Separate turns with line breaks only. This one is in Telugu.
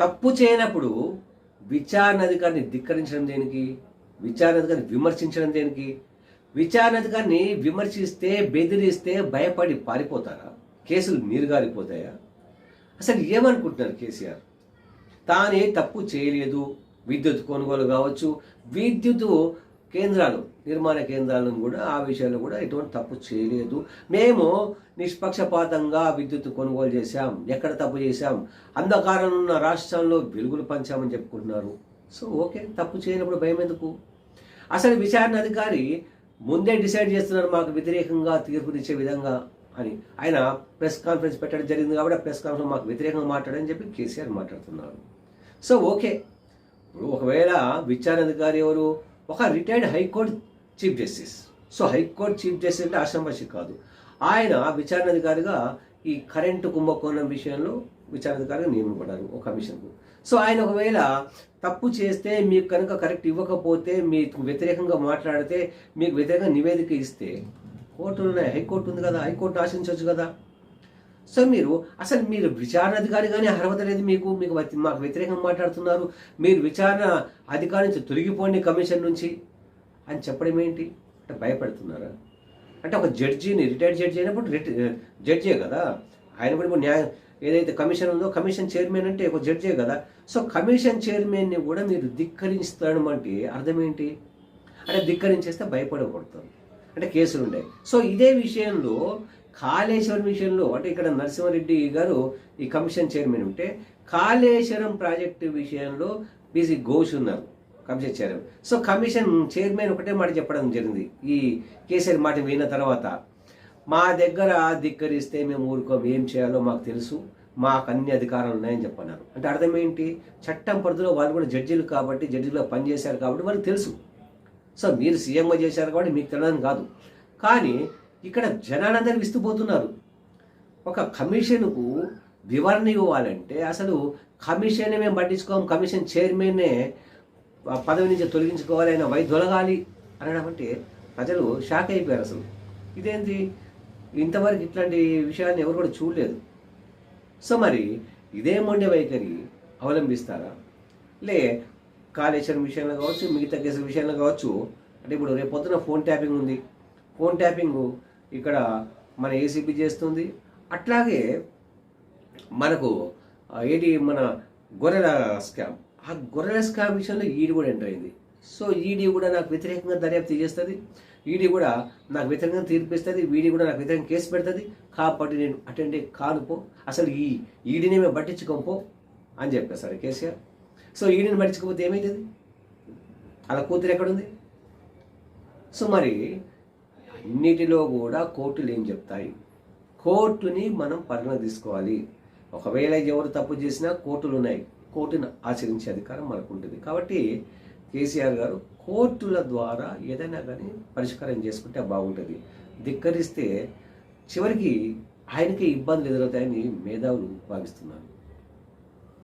తప్పు చేయనప్పుడు విచారణ అధికారిని ధిక్కరించడం దేనికి? విచారణ అధికారిని విమర్శించడం దేనికి? విచారణ అధికారిని విమర్శిస్తే, బెదిరిస్తే భయపడి పారిపోతారా? కేసులు నీరుగారిపోతాయా? అసలు ఏమనుకుంటున్నారు కేసీఆర్? తానే తప్పు చేయలేదు. విద్యుత్ కొనుగోలు కావచ్చు, విద్యుత్ కేంద్రాలు, నిర్మాణ కేంద్రాలను కూడా ఆ విషయాల్లో కూడా ఎటువంటి తప్పు చేయలేదు. మేము నిష్పక్షపాతంగా విద్యుత్ కొనుగోలు చేశాం. ఎక్కడ తప్పు చేశాం? అంధకారం ఉన్న రాష్ట్రంలో వెలుగులు పంచామని చెప్పుకుంటున్నారు. సో ఓకే, తప్పు చేయనప్పుడు భయం ఎందుకు? అసలు విచారణ అధికారి ముందే డిసైడ్ చేస్తున్నారు మాకు వ్యతిరేకంగా తీర్పునిచ్చే విధంగా అని. ఆయన ప్రెస్ కాన్ఫరెన్స్ పెట్టడం జరిగింది కాబట్టి ఆ ప్రెస్ కాన్ఫరెన్స్ మాకు వ్యతిరేకంగా మాట్లాడని చెప్పి కేసీఆర్ మాట్లాడుతున్నారు. సో ఓకే, ఇప్పుడు ఒకవేళ విచారణ అధికారి ఎవరు? ఒక retired high court chief justice. So high court chief justice అంటే ఆషామాషి కాదు. ఆయన విచారణ అధికారిగా ఈ కరెంటు కుంభకోణం విషయంలో విచారణ అధికారిగా నియమింపబడ్డారు ఒక కమిషన్కు. సో ఆయన ఒకవేళ తప్పు చేస్తే, మీకు కనుక కరెక్ట్ ఇవ్వకపోతే, మీకు వ్యతిరేకంగా మాట్లాడితే, మీకు వ్యతిరేకంగా నివేదిక ఇస్తే కోర్టులు ఉన్నాయి, హైకోర్టు ఉంది కదా, హైకోర్టు ఆశించవచ్చు కదా. సో మీరు విచారణ అధికారిగానే అర్హత లేదు మీకు, మాకు వ్యతిరేకంగా మాట్లాడుతున్నారు, మీరు విచారణ అధికారి నుంచి తొలగిపోండి కమిషన్ నుంచి అని చెప్పడం ఏంటి? అంటే భయపడుతున్నారా? అంటే ఒక జడ్జిని, రిటైర్డ్ జడ్జి అయినప్పుడు జడ్జే కదా ఆయన కూడా. ఇప్పుడు న్యాయం ఏదైతే కమిషన్ ఉందో, కమిషన్ చైర్మన్ అంటే ఒక జడ్జే కదా. సో కమిషన్ చైర్మన్ని కూడా మీరు ధిక్కరిస్తాడు అంటే అర్థం ఏంటి? అంటే ధిక్కరించేస్తే భయపడకూడతారు, అంటే కేసులు ఉన్నాయి. సో ఇదే విషయంలో కాళేశ్వరం విషయంలో, అంటే ఇక్కడ నరసింహారెడ్డి గారు ఈ కమిషన్ చైర్మన్ ఉంటే, కాళేశ్వరం ప్రాజెక్టు విషయంలో బీసీ ఘోష్ ఉన్నారు commission chairman. So commission chairman ఒకటే మాట చెప్పడం జరిగింది ఈ కేసీఆర్ మాట విన్న తర్వాత, మా దగ్గర ధిక్కరిస్తే మేము ఊరుకోం, ఏం చేయాలో మాకు తెలుసు, మాకు అన్ని అధికారాలు ఉన్నాయని చెప్పన్నారు. అంటే అర్థం ఏంటి? చట్టం పరిధిలో వాళ్ళు కూడా జడ్జీలు కాబట్టి, జడ్జీలుగా పనిచేశారు కాబట్టి వాళ్ళకి తెలుసు. సో మీరు సీఎంగా చేశారు కాబట్టి మీకు తెలియదని కాదు. కానీ ఇక్కడ జనాలందరూ విస్తుపోతున్నారు. ఒక కమిషన్కు వివరణ ఇవ్వాలంటే అసలు కమిషన్ మేము పట్టించుకోం, కమిషన్ చైర్మన్నే పదవి నుంచి తొలగించుకోవాలి, ఆయన వైదొలగాలి అనడం అంటే ప్రజలు షాక్ అయిపోయారు. అసలు ఇదేంటి, ఇంతవరకు ఇట్లాంటి విషయాన్ని ఎవరు కూడా చూడలేదు. సో మరి ఇదే మొండె వైఖరి అవలంబిస్తారా? కాళేశ్వరం విషయంలో కావచ్చు, మిగతా కేసుల విషయంలో కావచ్చు. అంటే ఇప్పుడు రేపు పొద్దున ఫోన్ ట్యాపింగ్ ఉంది, ఫోన్ ట్యాపింగ్ ఇక్కడ మన ఏసీబీ చేస్తుంది. అట్లాగే మనకు మన గొర్రెల స్కామ్, ఆ గొర్రెల స్కామ్ విషయంలో ఈడీ కూడా ఎంటర్ అయింది. సో ఈడీ కూడా నాకు వ్యతిరేకంగా దర్యాప్తు చేస్తుంది, ఈడీ కూడా నాకు వ్యతిరేకంగా తీర్పిస్తుంది, ఈడీ కూడా నాకు వ్యతిరేకంగా కేసు పెడుతుంది, కాబట్టి నేను అటెండ్ కానుపో, అసలు ఈ ఈడీని మేము పట్టించుకోపో అని చెప్పేస్తాడు కేసీఆర్. సో ఈడీని పట్టించుకోకపోతే ఏమవుతుంది? అలా కూతురు ఎక్కడుంది? సో మరి అన్నిటిలో కూడా కోర్టులు ఏం చెప్తాయి? కోర్టుని మనం పరిగణ తీసుకోవాలి. ఒకవేళ ఎవరు తప్పు చేసినా కోర్టులు ఉన్నాయి, కోర్టును ఆచరించే అధికారం మనకు ఉంటుంది. కాబట్టి కేసీఆర్ గారు కోర్టుల ద్వారా ఏదైనా కానీ పరిష్కారం చేసుకుంటే బాగుంటుంది. ధిక్కరిస్తే చివరికి ఆయనకే ఇబ్బందులు ఎదురవుతాయని మేధావులు భావిస్తున్నారు.